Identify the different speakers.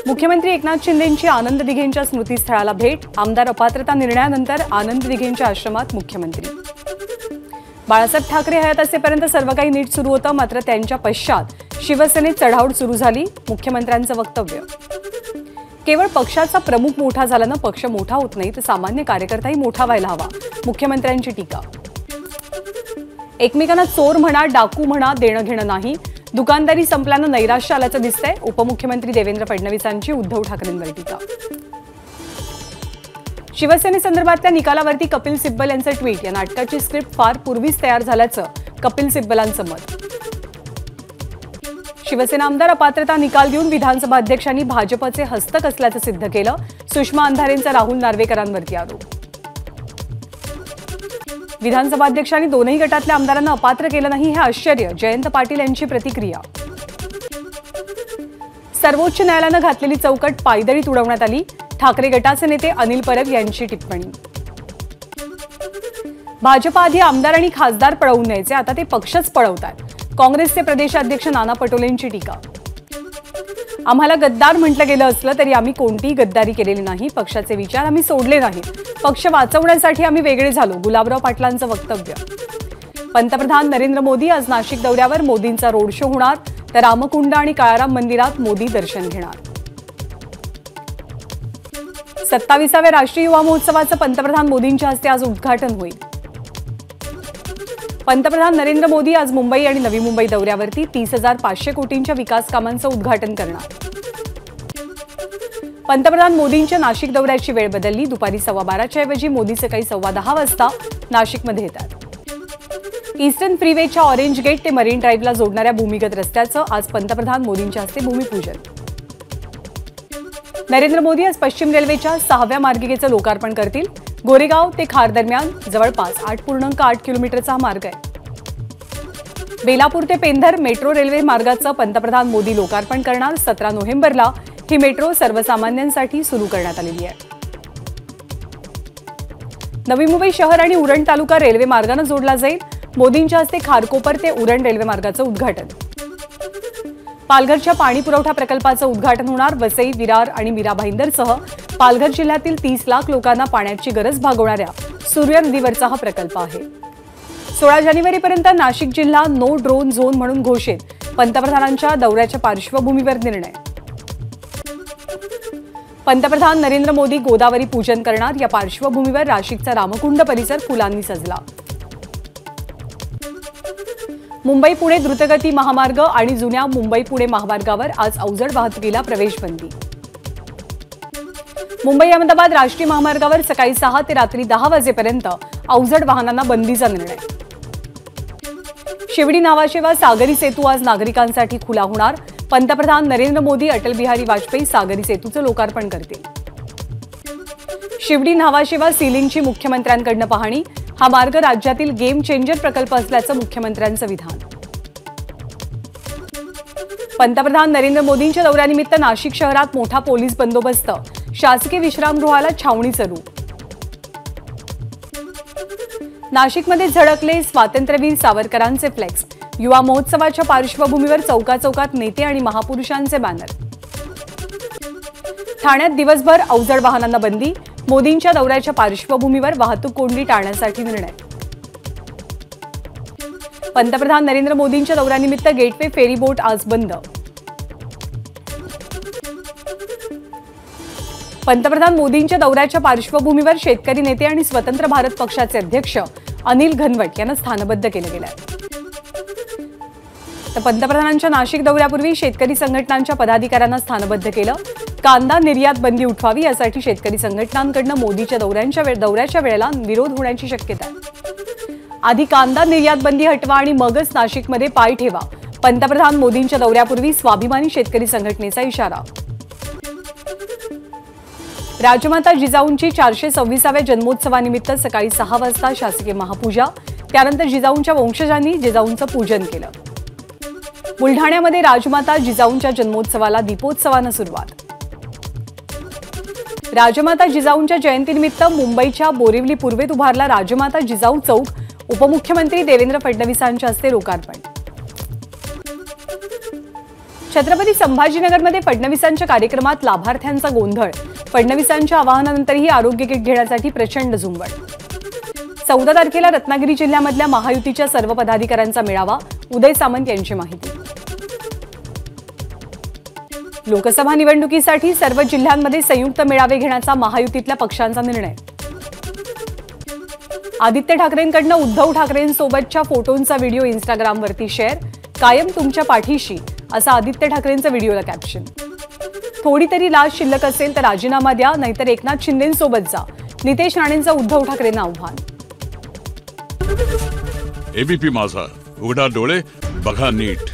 Speaker 1: मुख्यमंत्री एकनाथ शिंदेंची आनंद दिघेंच्या स्मृतीस्थळाला भेट, आमदार अपात्रता निर्णयानंतर आनंद दिघेंच्या आश्रमात मुख्यमंत्री। बाळासाहेब ठाकरे हयात असेपर्यंत सर्व काही नीट सुरू होतं, मात्र त्यांच्या पश्चात शिवसेनेत चढाओढ सुरू झाली, मुख्यमंत्र्यांचं वक्तव्य। केवळ पक्षाचा प्रमुख मोठा झाल्यानं पक्ष मोठा होत नाही, तर सामान्य कार्यकर्ताही मोठा व्हायला हवा, मुख्यमंत्र्यांची टीका। एकमेकांना चोर म्हणा, डाकू म्हणा, देणं घेणं नाही, दुकानदारी संपल्यानं नैराश्य आल्याचं दिसतंय, उपमुख्यमंत्री देवेंद्र फडणवीसांची उद्धव ठाकरेंवर टीका। शिवसेनेसंदर्भातल्या निकालावरती कपिल सिब्बल यांचं ट्विट, या नाटकाची स्क्रिप्ट फार पूर्वीच तयार झाल्याचं कपिल सिब्बलांचं मत। शिवसेना आमदार अपात्रता निकाल देऊन विधानसभा अध्यक्षांनी भाजपचे हस्तक असल्याचं सिद्ध केलं, सुषमा अंधारेंचा राहुल नार्वेकरांवरती आरोप। विधानसभा अध्यक्षांनी दोनही गटातल्या आमदारांना अपात्र केलं नाही, हे आश्चर्य, जयंत पाटील यांची प्रतिक्रिया। सर्वोच्च न्यायालयानं घातलेली चौकट पायदळीत उडवण्यात आली, ठाकरे गटाचे नेते अनिल परब यांची टिप्पणी। भाजप आधी आमदार आणि खासदार पळवून न्यायचे, आता ते पक्षच पळवतात, काँग्रेसचे प्रदेशाध्यक्ष नाना पटोलेंची टीका। आम्हाला गद्दार म्हटलं गेलं असलं तरी आम्ही कोणतीही गद्दारी केलेली नाही, पक्षाचे विचार आम्ही सोडले नाहीत, पक्ष वाचवण्यासाठी आम्ही वेगळे झालो, गुलाबराव पाटलांचं वक्तव्य। पंतप्रधान नरेंद्र मोदी आज नाशिक दौऱ्यावर, मोदींचा रोड शो होणार, तर रामकुंड आणि काळाराम मंदिरात मोदी दर्शन घेणार। 27व्या राष्ट्रीय युवा महोत्सवाचं पंतप्रधान मोदींच्या हस्ते आज उद्घाटन होईल। पंतप्रधान नरेंद्र मोदी आज मुंबई आणि नवी मुंबई दौऱ्यावरती 30,500 कोटींच्या विकास कामांचं उद्घाटन करणार। पंतप्रधान मोदींच्या नाशिक दौऱ्याची वेळ बदलली, दुपारी 12:15च्या ऐवजी मोदी सकाळी 10:15 वाजता नाशिकमध्ये येतात। ईस्टर्न फ्रीवेच्या ऑरेंज गेट ते मरीन ड्राईव्हला जोडणाऱ्या भूमिगत रस्त्याचं आज पंतप्रधान मोदींच्या हस्ते भूमिपूजन। नरेंद्र मोदी आज पश्चिम रेल्वेच्या 6व्या मार्गिकेचं लोकार्पण करतील, गोरेगाव ते खार दरम्यान जवळपास 8.8 किलोमीटरचा हा मार्ग आहे। बेलापूर ते पेंधर मेट्रो रेल्वे मार्गाचं पंतप्रधान मोदी लोकार्पण करणार, 17 नोव्हेंबरला ही मेट्रो सर्वसामान्यांसाठी सुरू करण्यात आलेली आहे। नवी मुंबई शहर आणि उरण तालुका रेल्वे मार्गाने जोडला जाईल, मोदींच्या हस्ते खारकोपर ते उरण रेल्वे मार्गाचं उद्घाटन। पालघरच्या पाणी पुरवठा प्रकल्पाचं उद्घाटन होणार, वसई, विरार आणि मीरा भाईंदरसह पालघर जिल्ह्यातील 30 लाख लोकांना पाण्याची गरज भागवणाऱ्या सूर्य नदीवरचा हा प्रकल्प आहे। 16 जानेवारीपर्यंत नाशिक जिल्हा नो ड्रोन झोन म्हणून घोषित, पंतप्रधानांच्या दौऱ्याच्या पार्श्वभूमीवर निर्णय। पंतप्रधान नरेंद्र मोदी गोदावरी पूजन करणार, या पार्श्वभूमीवर नाशिकचा रामकुंड परिसर फुलांनी सजला। मुंबई पुणे द्रुतगती महामार्ग आणि जुन्या मुंबई पुणे महामार्गावर आज अवजड वाहतुकीला प्रवेशबंदी। मुंबई अहमदाबाद राष्ट्रीय महामार्गावर सकाळी 6 ते रात्री 10 वाजेपर्यंत अवजड वाहनांना बंदीचा निर्णय। शिवडी नावाशेवा सागरी सेतू आज नागरिकांसाठी खुला होणार, पंतप्रधान नरेंद्र मोदी अटल बिहारी वाजपेयी सागरी सेतूचं लोकार्पण करतील। शिवडी नावाशेवा सीलिंगची मुख्यमंत्र्यांकडून पाहणी, हा मार्ग राज्यातील गेम चेंजर प्रकल्प असल्याचं मुख्यमंत्र्यांचं विधान। पंतप्रधान नरेंद्र मोदींच्या दौऱ्यानिमित्त नाशिक शहरात मोठा पोलीस बंदोबस्त, शासकीय विश्रामगृहाला छावणी सुरू। नाशिकमध्ये झळकले स्वातंत्र्यवीर सावरकरांचे फ्लेक्स, युवा महोत्सवाच्या पार्श्वभूमीवर चौकाचौकात नेते आणि महापुरुषांचे बॅनर। ठाण्यात दिवसभर अवजड वाहनांना बंदी, मोदींच्या दौऱ्याच्या पार्श्वभूमीवर वाहतूक कोंडी टाळण्यासाठी निर्णय। पंतप्रधान नरेंद्र मोदींच्या दौऱ्यानिमित्त गेटवे फेरी बोट आज बंद। पंतप्रधान मोदींच्या दौऱ्याच्या पार्श्वभूमीवर शेतकरी नेते आणि स्वतंत्र भारत पक्षाचे अध्यक्ष अनिल घनवट यांना स्थानबद्ध केलं गेलं आहे। तर पंतप्रधानांच्या नाशिक दौऱ्यापूर्वी शेतकरी संघटनांच्या पदाधिकाऱ्यांना स्थानबद्ध केलं, कांदा निर्यात बंदी उठवावी यासाठी शेतकरी संघटनांकडून मोदीच्या दौऱ्याच्या वेळेला विरोध होण्याची शक्यता आहे। आधी कांदा निर्यात बंदी हटवा आणि मगच नाशिकमध्ये पाय ठेवा, पंतप्रधान मोदींच्या दौऱ्यापूर्वी स्वाभिमानी शेतकरी संघटनेचा इशारा। राजमाता जिजाऊंची 426व्या जन्मोत्सवानिमित्त सकाळी 6 वाजता शासकीय महापूजा, त्यानंतर जिजाऊंच्या वंशजांनी जिजाऊंचं पूजन केलं। बुलढाण्यामध्ये राजमाता जिजाऊंच्या जन्मोत्सवाला दीपोत्सवानं सुरुवात। राजमाता जिजाऊंच्या जयंतीनिमित्त मुंबईच्या बोरिवली पूर्वेत उभारला राजमाता जिजाऊ चौक, उपमुख्यमंत्री देवेंद्र फडणवीसांच्या हस्ते लोकार्पण। छत्रपती संभाजीनगरमध्ये फडणवीसांच्या कार्यक्रमात लाभार्थ्यांचा गोंधळ। फडणवीसांच्या आवाहनानंतरही आरोग्य किट घेण्यासाठी प्रचंड झुंबड। 14 तारखेला रत्नागिरी जिल्ह्यामधल्या महायुतीच्या सर्व पदाधिकाऱ्यांचा मेळावा। उदय सामंत यांची माहिती। लोकसभा निवडणुकीसाठी सर्व जिल्ह्यांमध्ये संयुक्त मेळावे घेण्याचा महायुतीतल्या पक्षांचा निर्णय। आदित्य ठाकरेंकडून उद्धव ठाकरेंसोबतच्या फोटोंचा व्हिडिओ इंस्टाग्रामवरती शेअर। कायम तुमच्या पाठीशी असा आदित्य ठाकरेंचा व्हिडिओला कॅप्शन। थोडी तरी लाज शिल्लक असेल तर राजीनामा द्या, नाहीतर एकनाथ शिंदेंसोबत जा। नितेश राणेंचं उद्धव ठाकरेंना आव्हान।
Speaker 2: एबीपी माझा, उघडा डोळे बघा नीट।